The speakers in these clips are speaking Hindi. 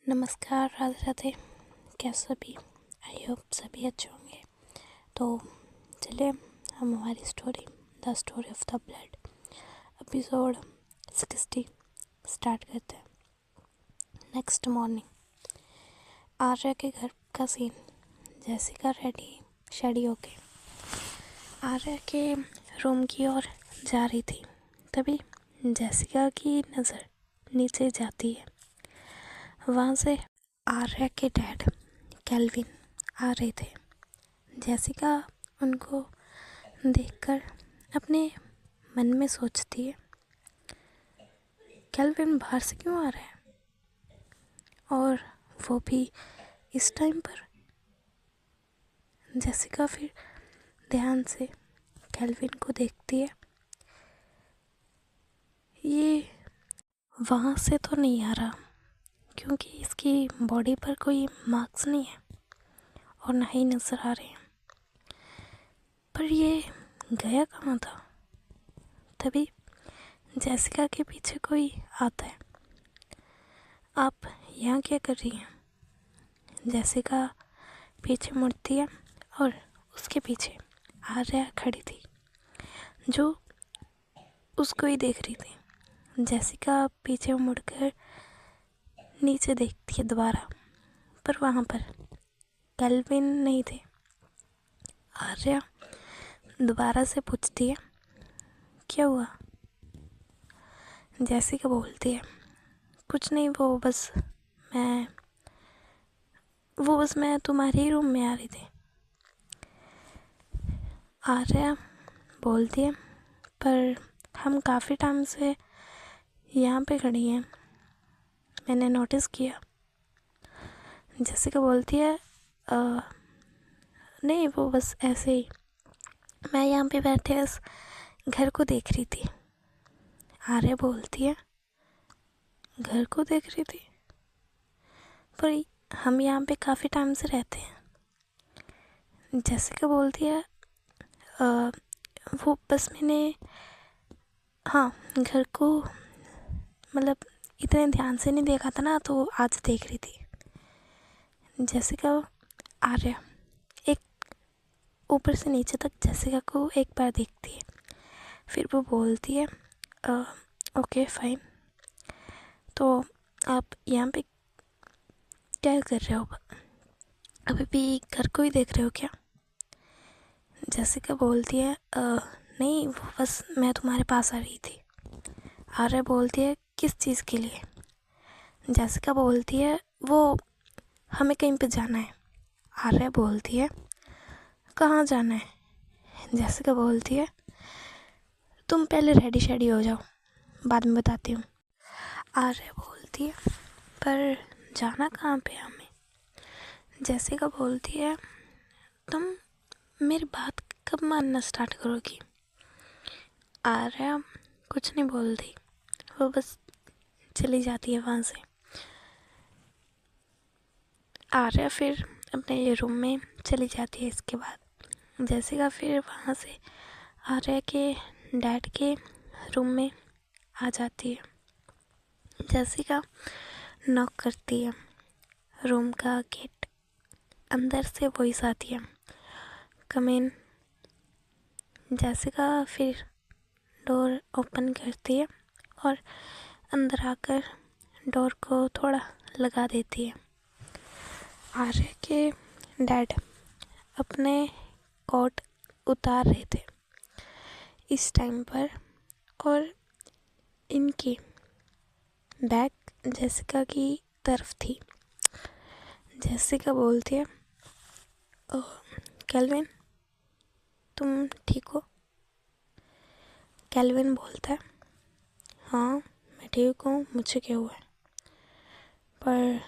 नमस्कार, राधे राधे। कैसे सभी? आई होप सभी अच्छे होंगे। तो चलिए हम हमारी story the story of the blood episode 60 start करते हैं। नेक्स्ट मॉर्निंग आर्या के घर का सीन। जैसिका रेडी शेडी होके आर्या के रूम की ओर जा रही थी। तभी जैसिका की नज़र नीचे जाती है। वहाँ से आर्या के डैड केल्विन आ रहे थे। जैसिका उनको देखकर अपने मन में सोचती है, केल्विन बाहर से क्यों आ रहा है और वो भी इस टाइम पर। जैसिका फिर ध्यान से केल्विन को देखती है। ये वहाँ से तो नहीं आ रहा क्योंकि इसकी बॉडी पर कोई मार्क्स नहीं है और ना ही नज़र आ रहे हैं, पर ये गया कहाँ था। तभी जैसिका के पीछे कोई आता है। आप यहाँ क्या कर रही हैं? जैसिका पीछे मुड़ती है और उसके पीछे आर्या खड़ी थी जो उसको ही देख रही थी। जैसिका पीछे मुड़कर नीचे देखती है दोबारा, पर वहाँ पर केल्विन नहीं थे। आर्या दोबारा से पूछती है, क्या हुआ? जैसिका बोलती है, कुछ नहीं, वो बस मैं तुम्हारे ही रूम में आ रही थी। आर्या बोलती है, पर हम काफ़ी टाइम से यहाँ पे खड़ी हैं, मैंने नोटिस किया। जैसिका बोलती है, नहीं, वो बस ऐसे ही, मैं यहाँ पे बैठे इस घर को देख रही थी। आर्या बोलती है, घर को देख रही थी? पर हम यहाँ पे काफ़ी टाइम से रहते हैं। जैसिका बोलती है, वो बस मैंने घर को मतलब इतने ध्यान से नहीं देखा था ना, तो आज देख रही थी। जैसिका आर्या एक ऊपर से नीचे तक जैसिका को एक बार देखती है, फिर वो बोलती है, ओके फाइन, तो आप यहाँ पे क्या कर रहे हो? अभी भी घर को ही देख रहे हो क्या? जैसिका बोलती है, नहीं, वो बस मैं तुम्हारे पास आ रही थी। आर्या बोलती है, किस चीज़ के लिए? जैसिका बोलती है, वो हमें कहीं पे जाना है। आर्या बोलती है, कहाँ जाना है? जैसिका बोलती है, तुम पहले रेडी शेडी हो जाओ, बाद में बताती हूँ। आर्या बोलती है, पर जाना कहाँ पे हमें? जैसिका बोलती है, तुम मेरी बात कब मानना स्टार्ट करोगी? आर्या कुछ नहीं बोलती, वो बस चली जाती है वहाँ से। आर्या फिर अपने रूम में चली जाती है। इसके बाद जैसिका फिर वहाँ से आर्या के डैड के रूम में आ जाती है। जैसिका नॉक करती है रूम का गेट। अंदर से वॉइस आती है, कम इन। जैसिका फिर डोर ओपन करती है और अंदर आकर डोर को थोड़ा लगा देती है। आर्या के डैड अपने कोट उतार रहे थे इस टाइम पर, और इनकी बैक जैसिका की तरफ थी। जैसिका बोलती है, केल्विन तुम ठीक हो? केल्विन बोलता है, हाँ मैं ठीक हूँ, मुझे क्या हुआ है? पर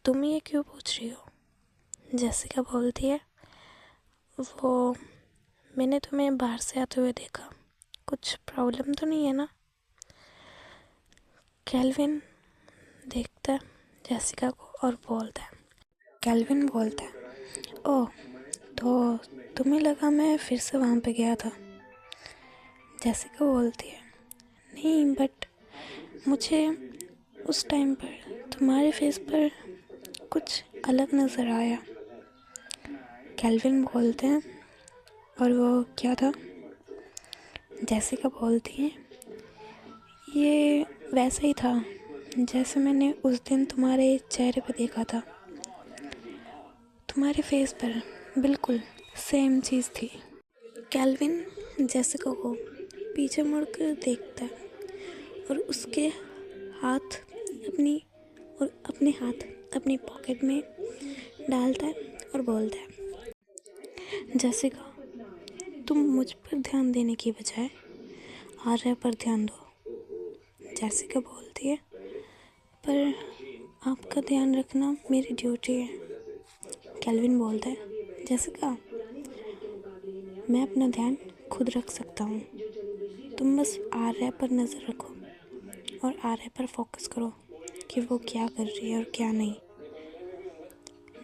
तुम ये क्यों पूछ रही हो? जैसिका बोलती है, वो मैंने तुम्हें बाहर से आते हुए देखा, कुछ प्रॉब्लम तो नहीं है ना? केल्विन देखता है जैसिका को और बोलता है, केल्विन बोलता है, ओह, तो तुम्हें लगा मैं फिर से वहाँ पे गया था? जैसिका बोलती है, नहीं, बट मुझे उस टाइम पर तुम्हारे फेस पर कुछ अलग नज़र आया। कैल्विन बोलते हैं, और वो क्या था? जैसिका बोलती है, ये वैसा ही था जैसे मैंने उस दिन तुम्हारे चेहरे पर देखा था। तुम्हारे फेस पर बिल्कुल सेम चीज़ थी। कैल्विन जैसिका को पीछे मुड़कर देखता है और उसके हाथ अपने हाथ अपनी पॉकेट में डालता है और बोलता है, जैसिका, तुम मुझ पर ध्यान देने की बजाय आर्या पर ध्यान दो। जैसिका बोलती है, पर आपका ध्यान रखना मेरी ड्यूटी है। कैल्विन बोलता है, जैसिका, मैं अपना ध्यान खुद रख सकता हूँ। तुम बस आर्या पर नज़र रखो और आर्या पर फोकस करो कि वो क्या कर रही है और क्या नहीं।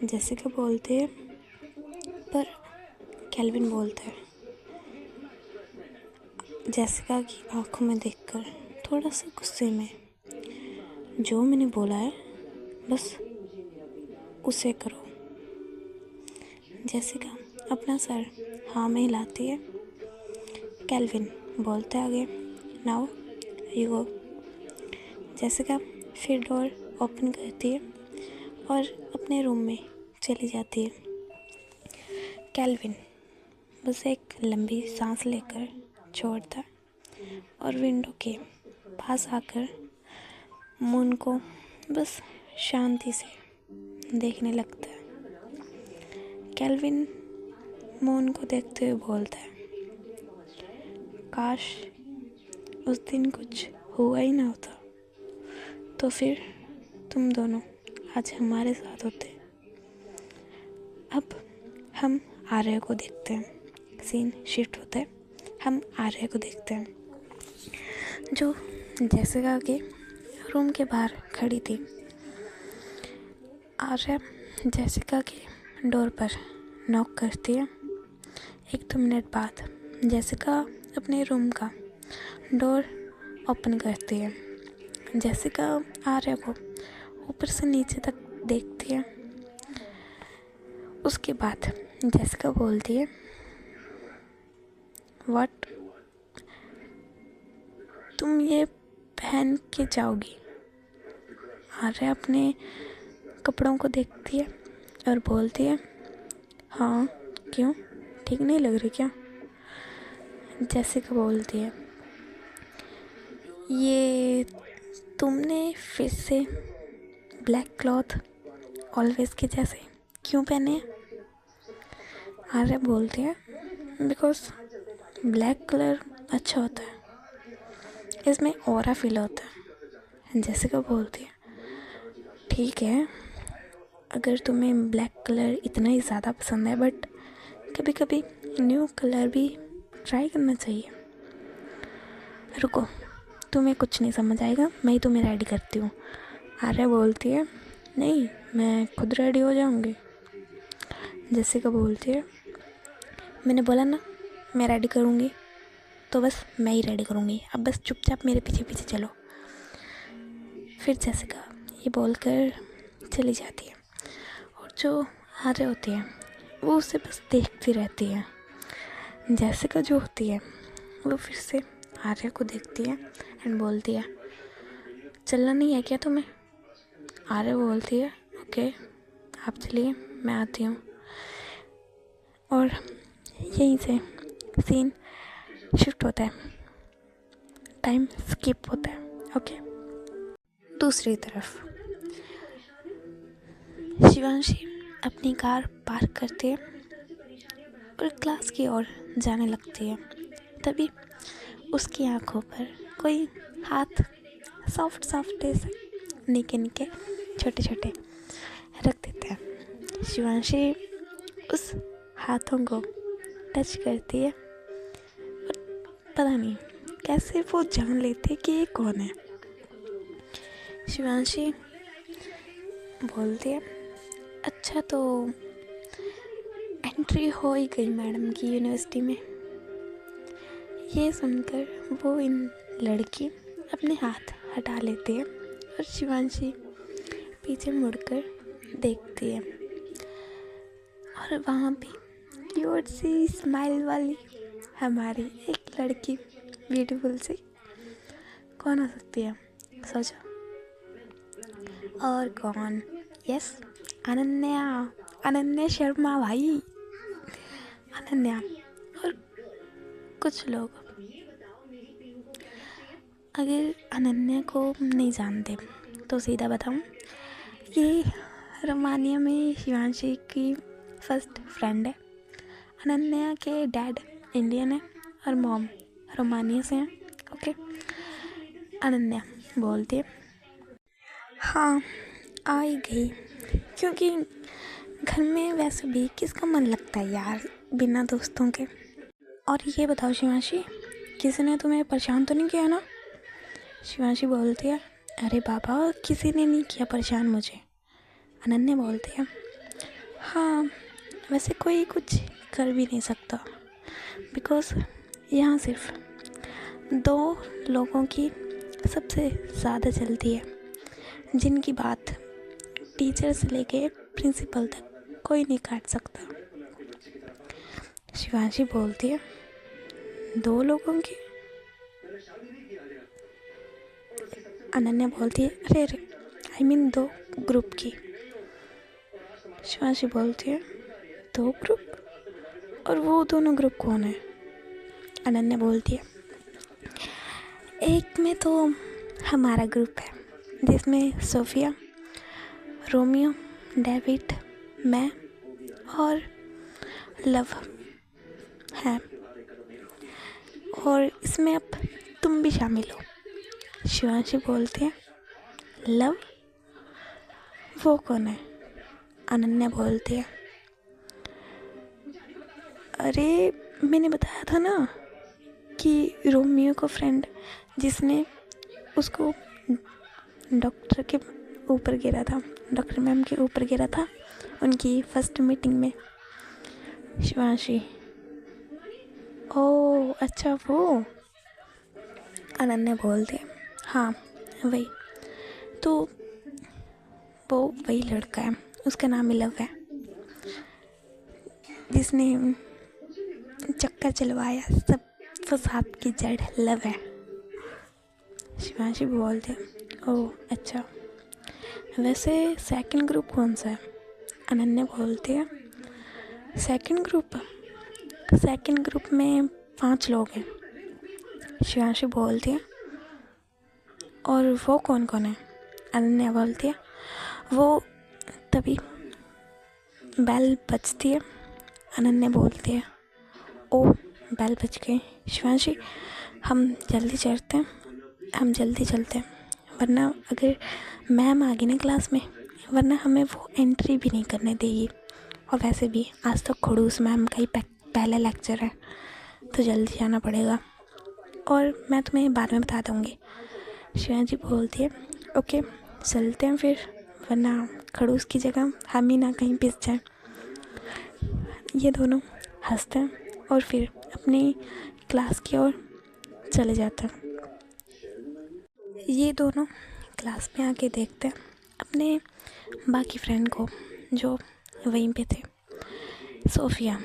जैसिका बोलते है, पर कैल्विन बोलता है, जैसिका की आंखों में देखकर थोड़ा सा गुस्से में, जो मैंने बोला है बस उसे करो। जैसिका अपना सर हाँ में हिलाती है। कैल्विन बोलता है आगे, नाउ यू गो। जैसिका फिर डोर ओपन करती है और अपने रूम में चली जाती है। कैल्विन बस एक लंबी सांस लेकर छोड़ता है और विंडो के पास आकर मून को बस शांति से देखने लगता है। कैल्विन मून को देखते हुए बोलता है, काश उस दिन कुछ हुआ ही ना होता, तो फिर तुम दोनों आज हमारे साथ होते। अब हम आर्या को देखते हैं। सीन शिफ्ट होता है, हम आर्या को देखते हैं जो जैसिका के रूम के बाहर खड़ी थी। आर्या जैसिका के डोर पर नॉक करती है। 1-2 मिनट बाद जैसिका अपने रूम का डोर ओपन करती है। जैसिका आर्या को ऊपर से नीचे तक देखती है। उसके बाद जैसिका बोलती है, व्हाट, तुम ये पहन के जाओगी? आर्या अपने कपड़ों को देखती है और बोलती है, हाँ, क्यों, ठीक नहीं लग रही क्या? जैसिका बोलती है, ये तुमने फिर से ब्लैक क्लॉथ ऑलवेज के जैसे क्यों पहने हैं? आर्या बोलती है, बिकॉज ब्लैक कलर अच्छा होता है, इसमें ऑरा फील होता है। जैसिका बोलती है, ठीक है, अगर तुम्हें ब्लैक कलर इतना ही ज़्यादा पसंद है, बट कभी कभी न्यू कलर भी ट्राई करना चाहिए। रुको, तुम्हें कुछ नहीं समझ आएगा, मैं ही तुम्हें रेडी करती हूँ। आर्या बोलती है, नहीं, मैं खुद रेडी हो जाऊँगी। जैसिका बोलती है, मैंने बोला ना मैं रेडी करूँगी, तो बस मैं ही रेडी करूँगी, अब बस चुपचाप मेरे पीछे पीछे चलो। फिर जैसिका ये बोलकर चली जाती है और जो आर्या होती है वो उसे बस देखती रहती है। जैसिका जो होती है वो फिर से आर्या को देखती है एंड बोलती है, चलना नहीं है क्या तुम्हें? आर्या बोलती है, ओके, आप चलिए, मैं आती हूँ। और यहीं से सीन शिफ्ट होता है, टाइम स्किप होता है। ओके, दूसरी तरफ शिवांशी अपनी कार पार्क करती है और क्लास की ओर जाने लगती है। तभी उसकी आंखों पर कोई हाथ सॉफ्ट सॉफ्ट से निके निके छोटे छोटे रख देते हैं। शिवांशी उस हाथों को टच करती है और पता नहीं कैसे वो जान लेती है कि ये कौन है। शिवांशी बोलती है, अच्छा, तो एंट्री हो ही गई मैडम की यूनिवर्सिटी में। ये सुनकर वो इन लड़की अपने हाथ हटा लेती है और शिवांशी पीछे मुड़कर देखती है और वहाँ पे क्यूट सी स्माइल वाली हमारी एक लड़की, ब्यूटीफुल सी, कौन हो सकती है सोचो। और कौन? यस, अनन्या शर्मा भाई, अनन्या। और कुछ लोग अगर अनन्या को नहीं जानते तो सीधा बताऊं, ये रोमानिया में शिवांशी की फर्स्ट फ्रेंड है। अनन्या के डैड इंडियन है और मॉम रोमानिया से हैं। ओके, अनन्या बोलती है हाँ आ ही गई, क्योंकि घर में वैसे भी किसका मन लगता है यार बिना दोस्तों के। और ये बताओ शिवांशी, किसी ने तुम्हें परेशान तो नहीं किया ना? शिवांशी बोलती है अरे बाबा, किसी ने नहीं किया परेशान मुझे। अनन्या बोलती है हाँ, वैसे कोई कुछ कर भी नहीं सकता, बिकॉज़ यहाँ सिर्फ 2 लोगों की सबसे ज़्यादा चलती है, जिनकी बात टीचर से लेके प्रिंसिपल तक कोई नहीं काट सकता। शिवांशी बोलती है 2 लोगों की? अनन्या बोलती है अरे आई मीन 2 ग्रुप की। शिवांशी बोलती है 2 ग्रुप? और वो दोनों ग्रुप कौन है? अनन्या बोलती है एक में तो हमारा ग्रुप है, जिसमें सोफिया, रोमियो, डेविड, मैं और लव है, और इसमें अब तुम भी शामिल हो। शिवांशी बोलती है लव? वो कौन है? अनन्या बोलती है अरे मैंने बताया था ना कि रोमियो का फ्रेंड जिसने उसको डॉक्टर के ऊपर गिरा था, डॉक्टर मैम के ऊपर गिरा था उनकी फर्स्ट मीटिंग में। शिवांशी ओह अच्छा वो। अनन्या बोलती है हाँ वही, तो वो वही लड़का है, उसका नाम ही लव है, जिसने चक्कर चलवाया, सब फसाद की जड़ लव है। शिवांशी बोलते हैं ओह अच्छा, वैसे सेकंड ग्रुप कौन सा है? अनन्या बोलती है सेकंड ग्रुप में 5 लोग हैं। शिवांशी बोलती है और वो कौन कौन है? अनन्या बोलती है वो तभी बेल बजती है। अनन्या बोलती है ओ बेल बज गई। शिवांशी हम जल्दी चलते हैं, वरना अगर मैम आ गई ना क्लास में, वरना हमें वो एंट्री भी नहीं करने देगी। और वैसे भी आज तो खड़ूस मैम का ही पहला लेक्चर है, तो जल्दी जाना पड़ेगा, और मैं तुम्हें बाद में बता दूँगी। शिवांशी बोलती है ओके चलते हैं फिर, वरना खड़ूस की जगह हम ही ना कहीं पिस जाएं। ये दोनों हंसते हैं और फिर अपनी क्लास की ओर चले जाते हैं। ये दोनों क्लास में आके देखते हैं अपने बाकी फ्रेंड को जो वहीं पे थे। सोफिया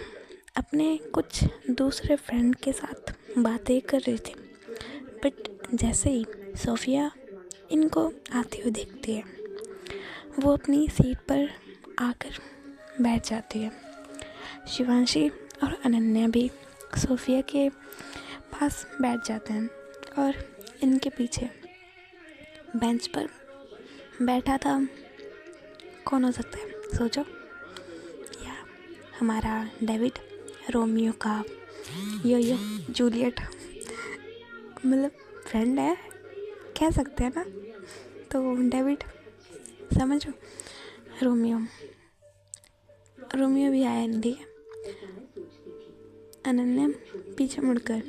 अपने कुछ दूसरे फ्रेंड के साथ बातें कर रही थी, बट जैसे ही सोफिया इनको आते हुए देखती है, वो अपनी सीट पर आकर बैठ जाती है। शिवांशी और अनन्या भी सोफिया के पास बैठ जाते हैं, और इनके पीछे बेंच पर बैठा था कौन हो सकता है सोचो? या हमारा डेविड, रोमियो का यो जूलियट, मतलब फ्रेंड है कह सकते हैं ना, तो डेविड समझो। रोमियो भी आया नहीं। अनन्या पीछे मुड़कर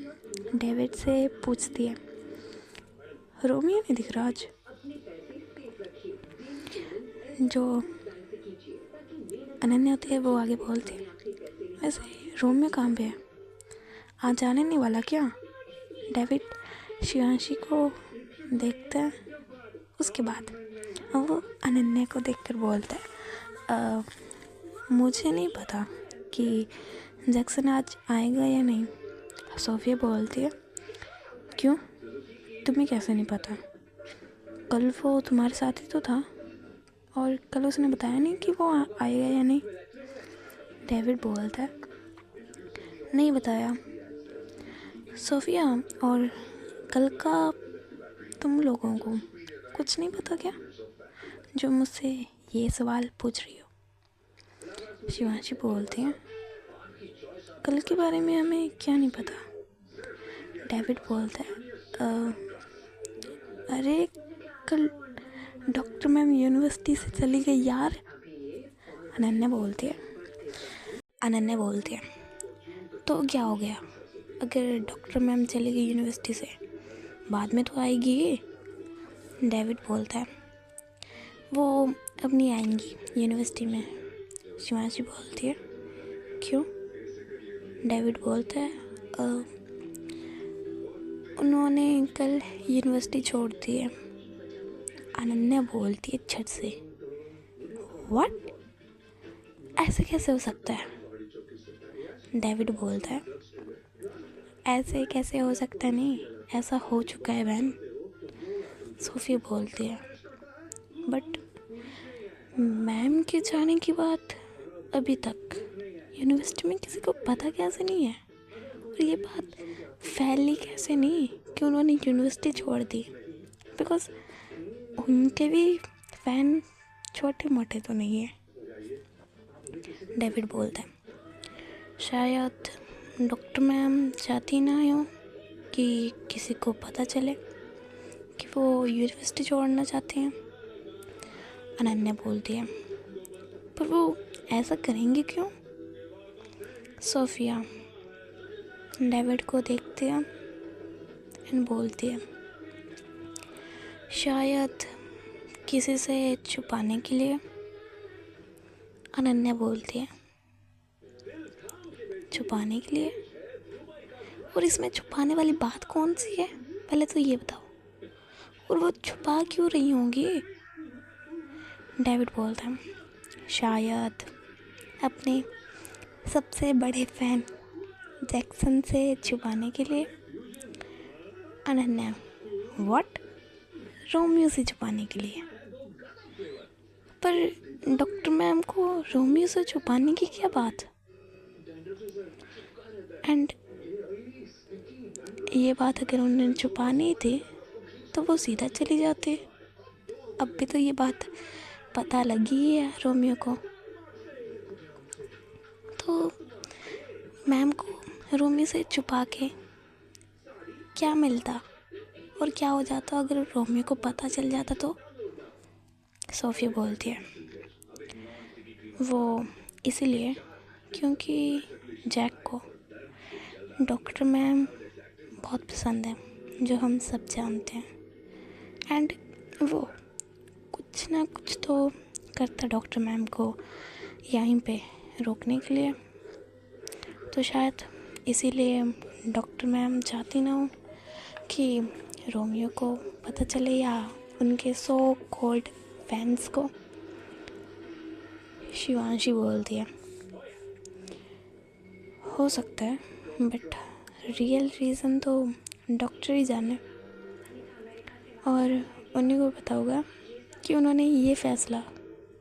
डेविड से पूछती है रोमियो नहीं दिख रहा आज? जो अनन्या होती है वो आगे बोलती है वैसे रोमियो कहाँ पे है, आज जाने नहीं वाला क्या? डेविड शिवांशी को देखता है, उसके बाद और वो अनन्या को देखकर बोलता है मुझे नहीं पता कि जैक्सन आज आएगा या नहीं। सोफिया बोलती है क्यों, तुम्हें कैसे नहीं पता? कल वो तुम्हारे साथ ही तो था और कल उसने बताया नहीं कि वो आएगा या नहीं। डेविड बोलता है नहीं बताया। सोफिया, और कल का तुम लोगों को कुछ नहीं पता क्या, जो मुझसे ये सवाल पूछ रही हो? शिवांशी बोलती है कल के बारे में हमें क्या नहीं पता। डेविड बोलता है अरे कल डॉक्टर मैम यूनिवर्सिटी से चली गई यार। अनन्या बोलती है तो क्या हो गया, अगर डॉक्टर मैम चली गई यूनिवर्सिटी से बाद में तो आएगी। डेविड बोलता है वो अब नहीं आएंगी यूनिवर्सिटी में। शिवांशी बोलती है क्यों? डेविड बोलता है उन्होंने कल यूनिवर्सिटी छोड़ दी है। अनन्या बोलती है झट से व्हाट, ऐसे कैसे हो सकता है? डेविड बोलता है ऐसे कैसे हो सकता है, नहीं ऐसा हो चुका है बहन। सोफिया बोलती है बट मैम के जाने की बात अभी तक यूनिवर्सिटी में किसी को पता कैसे नहीं है, और ये बात फैली कैसे नहीं कि उन्होंने यूनिवर्सिटी छोड़ दी। बिकॉज उनके भी फैन छोटे मोटे तो नहीं है। डेविड बोलता है शायद डॉक्टर मैम चाहती ना हो कि किसी को पता चले कि वो यूनिवर्सिटी छोड़ना चाहते हैं। अनन्या बोलती है पर वो ऐसा करेंगे क्यों? सोफिया डेविड को देखती है एंड बोलती है शायद किसी से छुपाने के लिए। अनन्या बोलती है छुपाने के लिए, और इसमें छुपाने वाली बात कौन सी है, पहले तो ये बताओ, और वो छुपा क्यों रही होंगी? डेविड बोलता है शायद अपने सबसे बड़े फैन जैक्सन से छुपाने के लिए। अनन्या व्हाट, रोमियो से छुपाने के लिए? पर डॉक्टर मैम को रोमियो से छुपाने की क्या बात? एंड ये बात अगर उन्होंने छुपानी थी तो वो सीधा चली जाती। अब भी तो ये बात पता लगी है रोमियो को, तो मैम को रोमियो से छुपा के क्या मिलता और क्या हो जाता अगर रोमियो को पता चल जाता तो? सोफिया बोलती है वो इसीलिए क्योंकि जैक को डॉक्टर मैम बहुत पसंद है, जो हम सब जानते हैं। एंड वो कुछ ना कुछ तो करता डॉक्टर मैम को यहीं पे रोकने के लिए। तो शायद इसीलिए डॉक्टर मैम चाहती ना हो कि रोमियो को पता चले या उनके सो कॉल्ड फैंस को। शिवांशी बोलती है हो सकता है बट रियल रीज़न तो डॉक्टर ही जाने, और उन्हीं को पता होगा कि उन्होंने ये फ़ैसला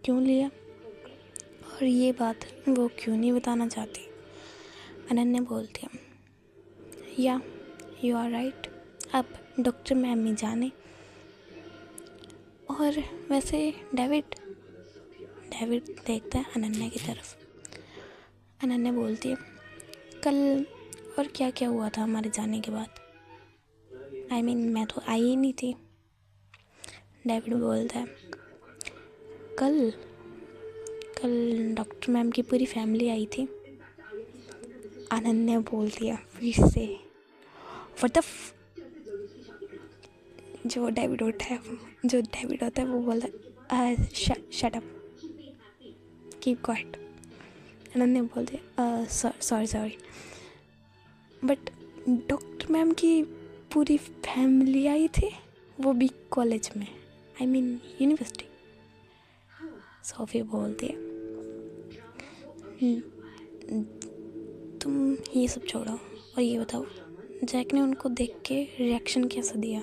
क्यों लिया और ये बात वो क्यों नहीं बताना चाहती। अनन्या बोलती है या यू आर राइट, अब डॉक्टर मैम ही जाने। और वैसे डेविड देखता है अनन्या की तरफ। अनन्या बोलती है कल और क्या क्या हुआ था हमारे जाने के बाद? I mean, मैं तो आई ही नहीं थी। डेविड बोलता है कल डॉक्टर मैम की पूरी फैमिली आई थी। अनन्या बोलती है फिर से व्हाट द जो डेविड होता है वो बोलता है shut up, keep quiet. Ananya बोलती है सॉरी बट डॉक्टर मैम की पूरी फैमिली आई थी, वो भी कॉलेज में, I mean यूनिवर्सिटी। सोफ़ी बोलती है तुम ये सब छोड़ो और ये बताओ जैक ने उनको देख के रिएक्शन कैसा दिया,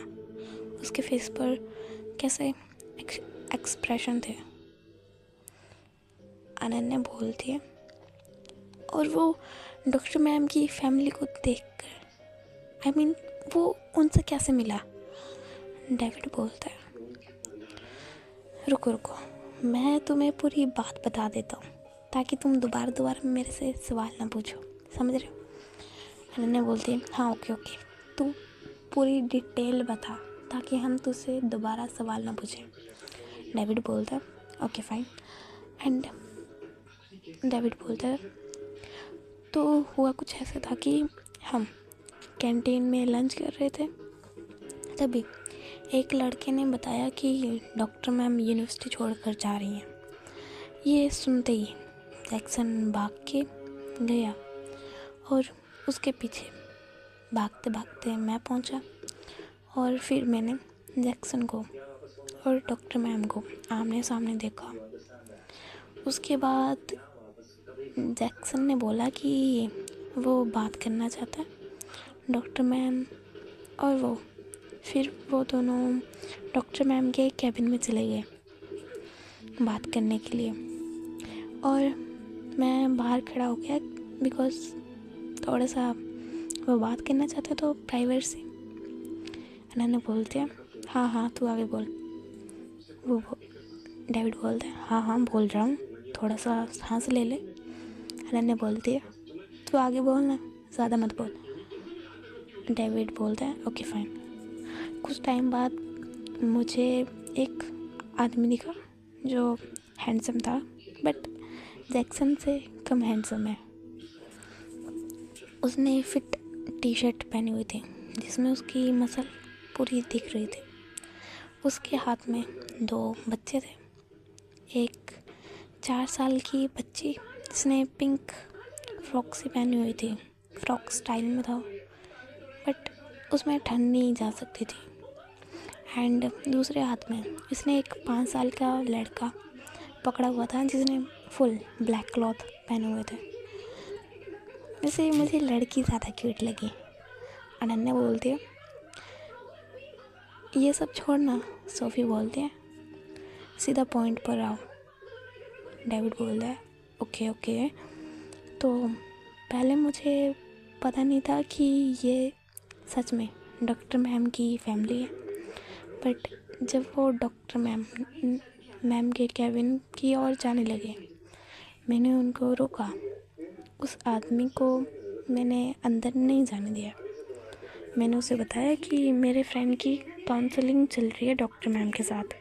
उसके फेस पर कैसे एक्सप्रेशन थे। अनन्या बोलती है और वो डॉक्टर मैम की फैमिली को देखकर I mean, वो उनसे कैसे मिला। डेविड बोलता है रुको मैं तुम्हें पूरी बात बता देता हूँ ताकि तुम दोबारा मेरे से सवाल ना पूछो, समझ रहे हो। अनन्या बोलती है हाँ ओके तू पूरी डिटेल बता ताकि हम तुझसे दोबारा सवाल ना पूछें। डेविड बोलता है ओके फाइन। एंड डेविड बोलता है तो हुआ कुछ ऐसा था कि हम कैंटीन में लंच कर रहे थे, तभी एक लड़के ने बताया कि डॉक्टर मैम यूनिवर्सिटी छोड़कर जा रही हैं। ये सुनते ही जैक्सन भाग के गया और उसके पीछे भागते भागते मैं पहुंचा और फिर मैंने जैक्सन को और डॉक्टर मैम को आमने सामने देखा। उसके बाद जैक्सन ने बोला कि वो बात करना चाहता है डॉक्टर मैम और वो, फिर वो दोनों डॉक्टर मैम के कैबिन में चले गए बात करने के लिए और मैं बाहर खड़ा हो गया बिकॉज़ थोड़ा सा वो बात करना चाहता तो प्राइवेसी। अनन्या बोलते हैं हाँ तू आगे बोल। वो डेविड बोलता है हाँ बोल रहा हूँ, थोड़ा सा सांस ले ले। अनन्या बोलती है तू आगे बोलना, ज़्यादा मत बोल। डेविड बोलता है ओके फाइन। कुछ टाइम बाद मुझे एक आदमी दिखा जो हैंडसम था बट जैक्सन से कम हैंडसम है। उसने फिट टी शर्ट पहनी हुई थी जिसमें उसकी मसल पूरी दिख रही थी। उसके हाथ में 2 बच्चे थे, एक 4 साल की बच्ची जिसने पिंक फ्रॉक सी पहनी हुई थी, फ्रॉक स्टाइल में था बट उसमें ठंड नहीं जा सकती थी। एंड दूसरे हाथ में इसने एक 5 साल का लड़का पकड़ा हुआ था जिसने फुल ब्लैक क्लॉथ पहने हुए थे। वैसे मुझे लड़की ज़्यादा क्यूट लगी। अनन्या बोलती है ये सब छोड़ना। सोफ़ी बोलती है सीधा पॉइंट पर आओ। डेविड बोलता है ओके तो पहले मुझे पता नहीं था कि ये सच में डॉक्टर मैम की फैमिली है, बट जब वो डॉक्टर मैम के कैबिन की ओर जाने लगे मैंने उनको रोका। उस आदमी को मैंने अंदर नहीं जाने दिया। मैंने उसे बताया कि मेरे फ्रेंड की काउंसलिंग चल रही है डॉक्टर मैम के साथ।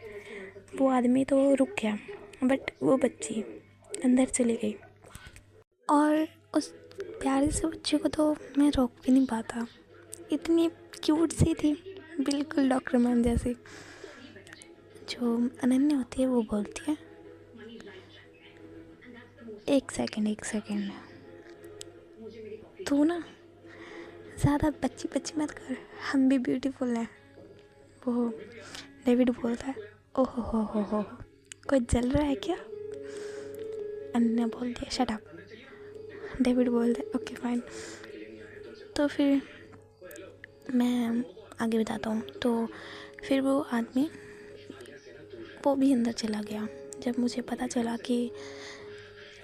वो आदमी तो रुक गया बट वो बच्ची अंदर चली गई और उस प्यारी से बच्ची को तो मैं रोक भी नहीं पाता। इतनी क्यूट सी थी, बिल्कुल डॉक्टर मैम जैसी। जो अनन्या होती है वो बोलती है एक सेकंड तू ना ज़्यादा बच्ची मत कर, हम भी ब्यूटीफुल हैं। वो डेविड बोलता है ओहो हो कोई जल रहा है क्या। अनन्या बोलती है शट अप। डेविड बोलता है ओके फाइन। तो फिर मैं आगे बताता हूँ। तो फिर वो आदमी वो भी अंदर चला गया। जब मुझे पता चला कि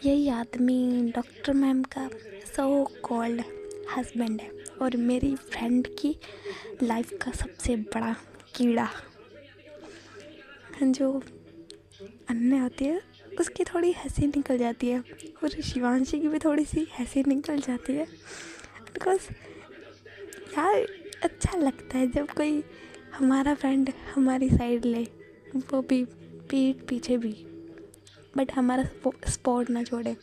यही आदमी डॉक्टर मैम का सो कॉल्ड हस्बैंड है और मेरी फ्रेंड की लाइफ का सबसे बड़ा कीड़ा। जो अनन्या होती है उसकी थोड़ी हंसी निकल जाती है और शिवांशी की भी थोड़ी सी हंसी निकल जाती है बिकॉज़ यार अच्छा लगता है जब कोई हमारा फ्रेंड हमारी साइड ले, वो भी पीठ पीछे भी, बट हमारा सपोर्ट ना छोड़े।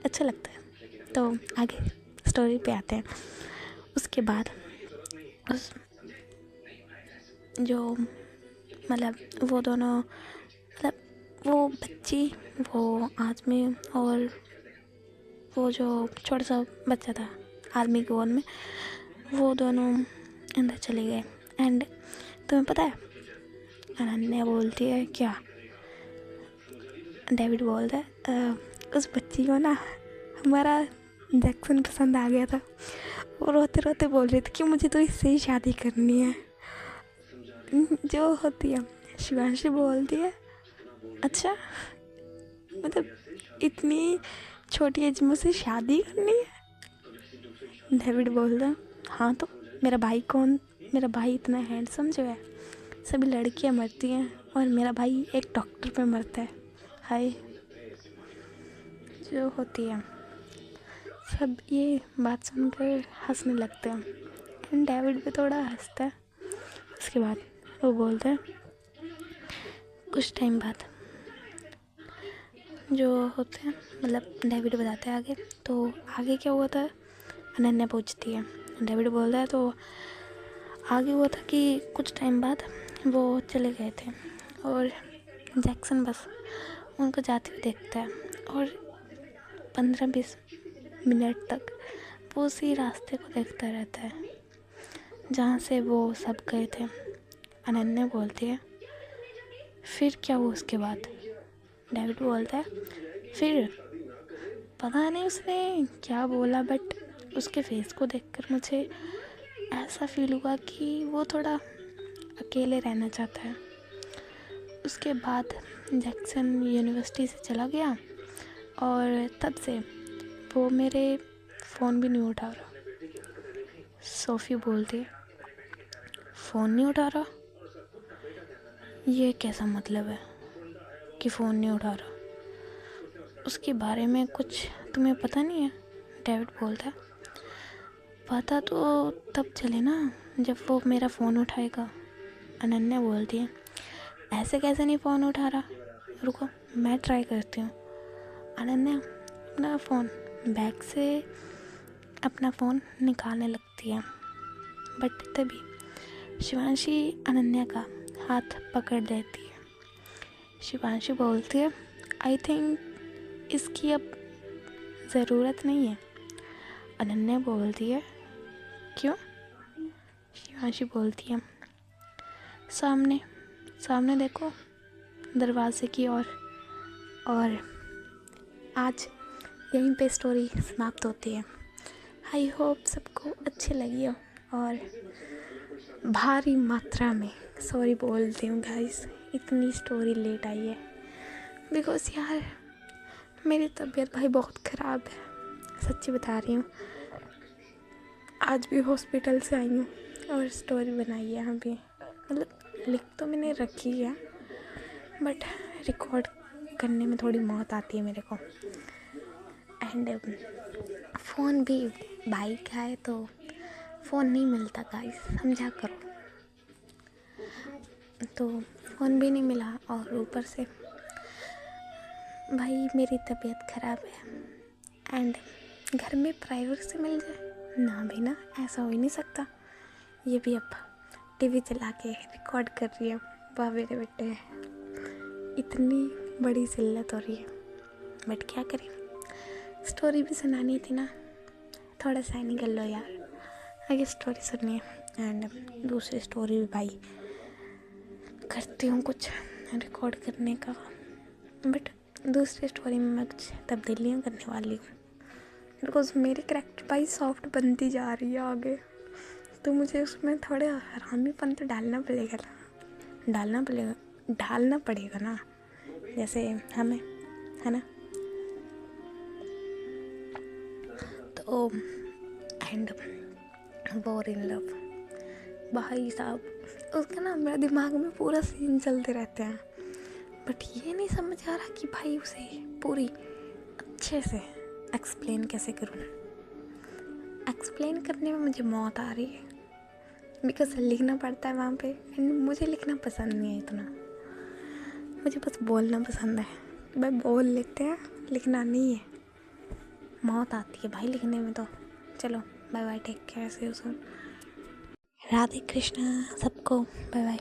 अच्छा लगता है। तो आगे स्टोरी पे आते हैं। उसके बाद उस जो मतलब वो दोनों मतलब वो बच्ची, वो आदमी और वो जो छोटा सा बच्चा था आदमी की गोद में, वो दोनों अंदर चले गए। एंड तुम्हें पता है अनन्या बोलती है क्या डेविड बोलता है उस बच्ची को ना हमारा जैक्सन पसंद आ गया था, वो रोते रोते बोल रही थी कि मुझे तो इससे ही शादी करनी है। जो होती है शिवांशी बोलती है अच्छा मतलब इतनी छोटी एज में से शादी करनी है। डेविड बोलता है हाँ तो मेरा भाई इतना हैंडसम जो है, सभी लड़कियां मरती हैं और मेरा भाई एक डॉक्टर पे मरता है। हाय जो होती है सब ये बात सुनकर हंसने लगते हैं एंड डेविड भी थोड़ा हंसता है। उसके बाद वो बोलता है कुछ टाइम बाद जो होते हैं मतलब डेविड बताते हैं आगे, तो आगे क्या हुआ था अनन्या पूछती है। डेविड बोलता है तो आगे हुआ था कि कुछ टाइम बाद वो चले गए थे और जैक्सन बस उनको जाते हुए देखता है और 15-20 मिनट तक वो उसी रास्ते को देखता रहता है जहाँ से वो सब गए थे। अनन्या बोलती है फिर क्या हुआ उसके बाद? डेविड बोलता है फिर पता नहीं उसने क्या बोला, बट उसके फेस को देखकर मुझे ऐसा फील हुआ कि वो थोड़ा अकेले रहना चाहता है। उसके बाद जैक्सन यूनिवर्सिटी से चला गया और तब से वो मेरे फ़ोन भी नहीं उठा रहा। सोफ़ी बोलती है फ़ोन नहीं उठा रहा? ये कैसा मतलब है कि फ़ोन नहीं उठा रहा? उसके बारे में कुछ तुम्हें पता नहीं है? डेविड बोलता है पता तो तब चले ना जब वो मेरा फ़ोन उठाएगा। अनन्या बोलती है ऐसे कैसे नहीं फ़ोन उठा रहा, रुको मैं ट्राई करती हूँ। अनन्या अपना फ़ोन बैग से अपना फ़ोन निकालने लगती है, बट तभी शिवांशी अनन्या का हाथ पकड़ देती है। शिवांशी बोलती है आई थिंक इसकी अब ज़रूरत नहीं है। अनन्या बोलती है क्यों? शिवांशी बोलती है सामने देखो दरवाजे की ओर। और आज यहीं पे स्टोरी समाप्त होती है। आई होप सबको अच्छी लगी हो और भारी मात्रा में सॉरी बोलती हूँ गाइस, इतनी स्टोरी लेट आई है बिकॉज़ यार मेरी तबीयत भाई बहुत ख़राब है, सच्ची बता रही हूँ। आज भी हॉस्पिटल से आई हूँ और स्टोरी बनाई है अभी, मतलब लिख तो मैंने रखी है बट रिकॉर्ड करने में थोड़ी मौत आती है मेरे को। एंड फ़ोन भी भाई का है तो फ़ोन नहीं मिलता गाइस, समझा करो। तो फ़ोन भी नहीं मिला और ऊपर से भाई मेरी तबीयत ख़राब है एंड घर में प्राइवेसी मिल जाए ना भी ना, ऐसा हो ही नहीं सकता। ये भी अब टीवी चला के रिकॉर्ड कर रही है, वाह मेरे बेटे इतनी बड़ी जिल्लत हो रही है, बट क्या करें स्टोरी भी सुनानी थी ना, थोड़ा सा निकल लो यार। आगे स्टोरी सुननी है एंड दूसरी स्टोरी भी भाई करती हूँ कुछ रिकॉर्ड करने का, बट दूसरी स्टोरी में मैं कुछ तब्दीलियाँ करने वाली हूँ बिकॉज मेरी कैरेक्टर भाई सॉफ्ट बनती जा रही है आगे, तो मुझे उसमें थोड़े हरामीपन तो डालना पड़ेगा ना, जैसे हमें है ना। तो एंड वॉर इन लव भाई साहब उसका ना मेरे दिमाग में पूरा सीन चलते रहते हैं, बट ये नहीं समझ आ रहा कि भाई उसे पूरी अच्छे से एक्सप्लेन कैसे करूँ। एक्सप्लेन करने में मुझे मौत आ रही है बिकॉज लिखना पड़ता है वहाँ पे एंड मुझे लिखना पसंद नहीं है इतना, मुझे बस बोलना पसंद है। भाई बोल लेते हैं, लिखना नहीं है, मौत आती है भाई लिखने में। तो चलो बाय बाय, टेक केयर, से राधे कृष्णा सबको, बाय बाय।